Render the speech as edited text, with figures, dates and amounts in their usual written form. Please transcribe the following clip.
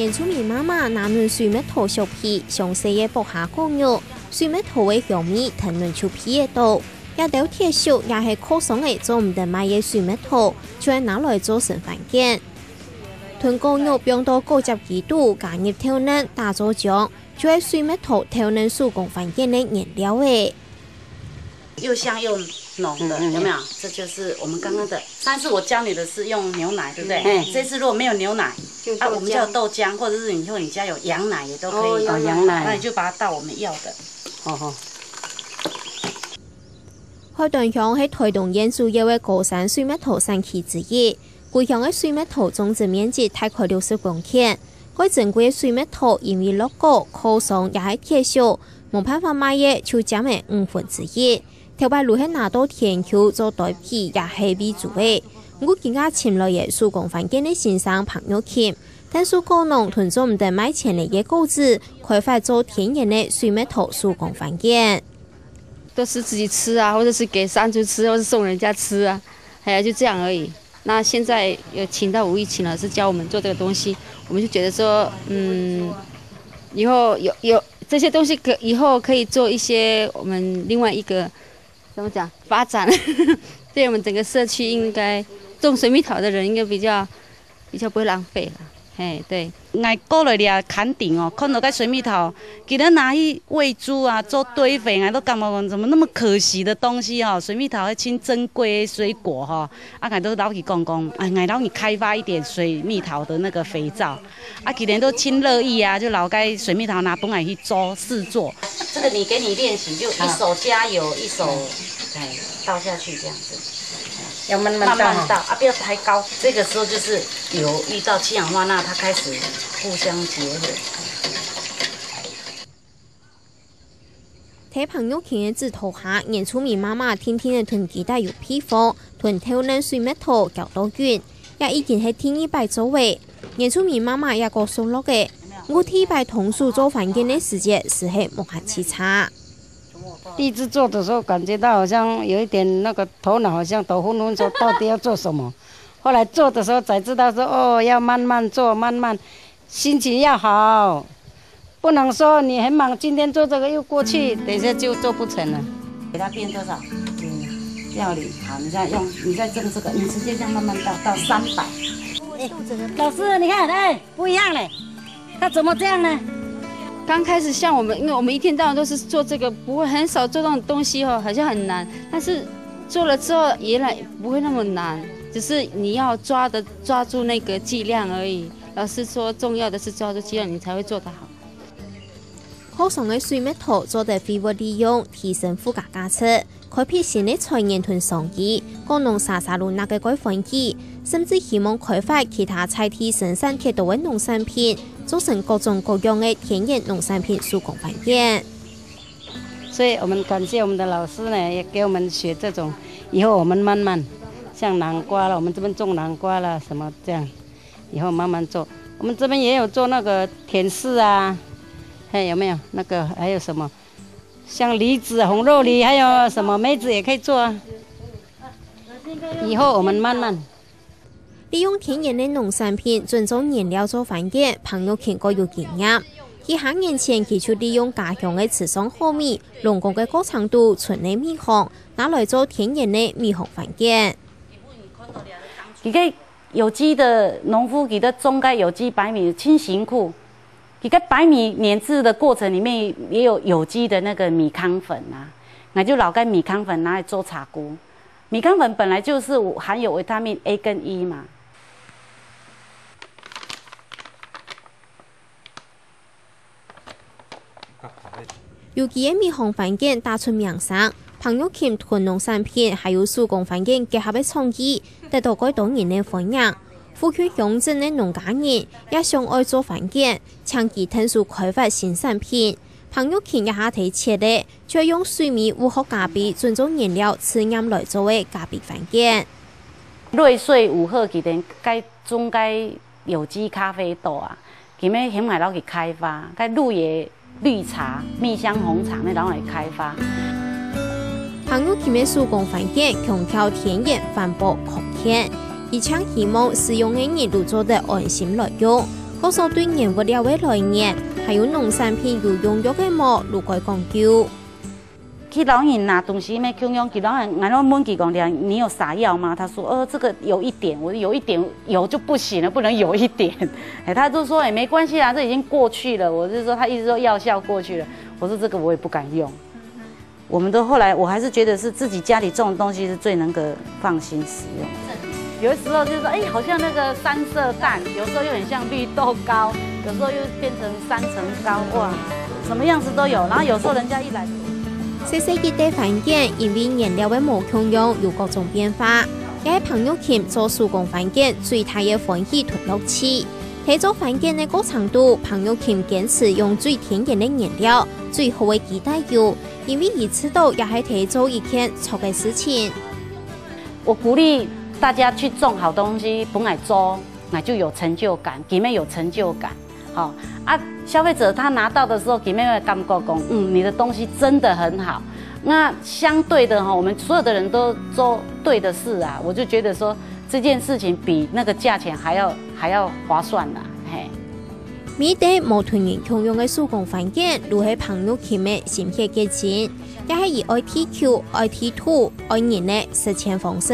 原住民妈妈拿嫩水蜜桃削皮，详细嘅剥下果肉，水蜜桃嘅香味藤嫩出皮嘅多。也豆鐵熟也係可爽嘅做唔得賣嘅水蜜桃，就係拿來做成飯件。燉果肉冰到90幾度，加入調嫩打咗漿，就係水蜜桃調嫩手工飯件嘅原料誒。又香又浓的，有没有？这就是我们刚刚的。上次我教你的是用牛奶，对不对？这次如果没有牛奶，我们就有豆浆，或者是你家有羊奶也都可以。羊奶，那你就把它倒我们要的。海豚鄉係台東縣主要嘅高山水蜜桃產區之一。該鄉嘅水蜜桃種植面積大概60公頃。該珍貴嘅水蜜桃因為落果、可爽也係鐵熟，冇辦法賣嘅就佔嘅1/5。頭擺如係拿到田丘做代皮也係為主嘅。我見家前來嘅手工飯件嘅先生彭玉琴，但是果農囤咗唔得買錢嚟嘅果子，開發做天然嘅水蜜桃手工飯件。都是自己吃啊，或者是給山豬吃，或者送人家吃啊，哎呀，就這樣而已。那現在有請到吳玉琴老師教我們做這個東西，我們就覺得說，以後有這些東西以後可以做一些我們另外一個怎麼講發展，對我們整個社區應該種水蜜桃的人應該比較不會浪費了。哎，對，挨過來了砍頂哦，看到個水蜜桃，給它拿去餵豬啊，做堆肥，俺都感覺怎麼那麼可惜的東西哦。水蜜桃係真珍貴的水果哈，俺都老去講，俺老去開發一點水蜜桃的那個肥皂，今年都親樂意啊，就老該水蜜桃拿本來去做試做。這個你給你練習，就一手加油，一手倒下去這樣子。要慢慢慢倒啊，不要太高。這個時候就是油遇到氫氧化鈉，它開始互相結合。睇彭玉琴嘅指導下，原住民媽媽天天嘅囤雞蛋有批貨，囤調嫩水蜜桃攪到軟，也已經係天一擺做位。原住民媽媽也個數落嘅，我天一擺同數做飯件嘅時節是係無限之差。第一次做的時候，感覺到好像有一點那個頭腦好像都昏昏，說到底要做什麼。後來做的時候才知道說，哦，要慢慢做，慢慢，心情要好，不能說你很忙，今天做這個又過去，等一下就做不成了。給它變多少？料理好，你再用，你再蒸這個，你直接這樣慢慢到300。老師，你看，哎，不一樣嘞，它怎麼這樣呢？剛開始像我們，因為我們一天到晚都是做這個，不會很少做這種東西哦，好像很難。但是做了之後，原來不會那麼難，只是你要抓住那個劑量而已。老師說，重要的是抓住劑量，你才會做得好。可爽嘅水蜜桃做得廢物利用，提升附加價值，開闢新嘅產業同商機，果農沙路那個改歡喜，甚至希望開發其他採地生產鐵道嘅農產品。做成各種各樣的天然農產品手工飯件，所以我們感謝我們的老師呢，也給我們學這種。以後我們慢慢，像南瓜了，我們這邊種南瓜了，什麼這樣，以後慢慢做。我們這邊也有做那個甜柿啊，還有沒有那個還有什麼，像梨子、紅肉梨，還有什麼梅子也可以做啊。以後我們慢慢。利用天然嘅農產品轉做原料做飯件，彭玉琴個有經驗。幾下年前，佢就利用家鄉嘅池上糯米、龍宮嘅高強度純嘅米糠，拿來做天然嘅米糠飯件。佢個有機的農夫，佢的種個有機白米，真辛苦。佢個白米碾製的過程裡面也有有機的那個米糠粉啊，我就老該米糠粉拿來做茶菇。米糠粉本來就是含有維他命 A 跟 E 嘛。尤其嘅米糠飯件打出名聲，彭玉琴囤農產品還有手工飯件結合嘅創意，得到許多人嘅歡迎。富區鄉鎮嘅農家人也想愛做飯件，搶其特殊開發新產品。彭玉琴也下提設咧，就用水米無學咖啡轉做原料，試驗來做嘅咖啡飯件。瑞穗有好，佢哋該種該有機咖啡豆啊，佢們起碼攞去開發，該綠葉。綠茶、蜜香紅茶呢，攞嚟開發。彭玉琴嘅手工飯件強調天然、環保、空間，而且希望使用嘅人都做得安心來用。嗰所對原物料嘅來源，還有農產品有用藥嘅麼，如該講究。去老人拿東西咩供用，去老人，俺都問佢講你有撒藥嗎？他說，這個有一點，我有一點有就不行了，不能有一點。哎，他就說，沒關係啦，這已經過去了。我就說，他一直說藥效過去了。我說這個我也不敢用。我們都後來，我還是覺得是自己家裡種的東西是最能夠放心使用。有的時候就是說，哎，好像那個三色蛋，有時候又很像綠豆糕，有時候又變成3層糕，哇，什麼樣子都有。然後有時候人家一來。細細嘅地環境，因為原料嘅無共用，有各種變化。也係朋友鉗做手工環境最大嘅歡喜同樂趣。睇做環境嘅過程度，朋友鉗堅持用最天然嘅原料，最好嘅雞蛋油，因為以此度也係睇做一件錯嘅事情。我鼓勵大家去種好東西，本來做，那就有成就感，裡面有成就感。好啊，消費者他拿到的時候，裡面會感覺講，你的東西真的很好。那相對的哈，我們所有的人都做對的事啊，我就覺得說這件事情比那個價錢還要划算啦。嘿，每地無團員共用嘅手工環境，如係朋友鉗嘅心血結晶，也係以愛 TQ、愛 T2、愛人嘅實踐方式。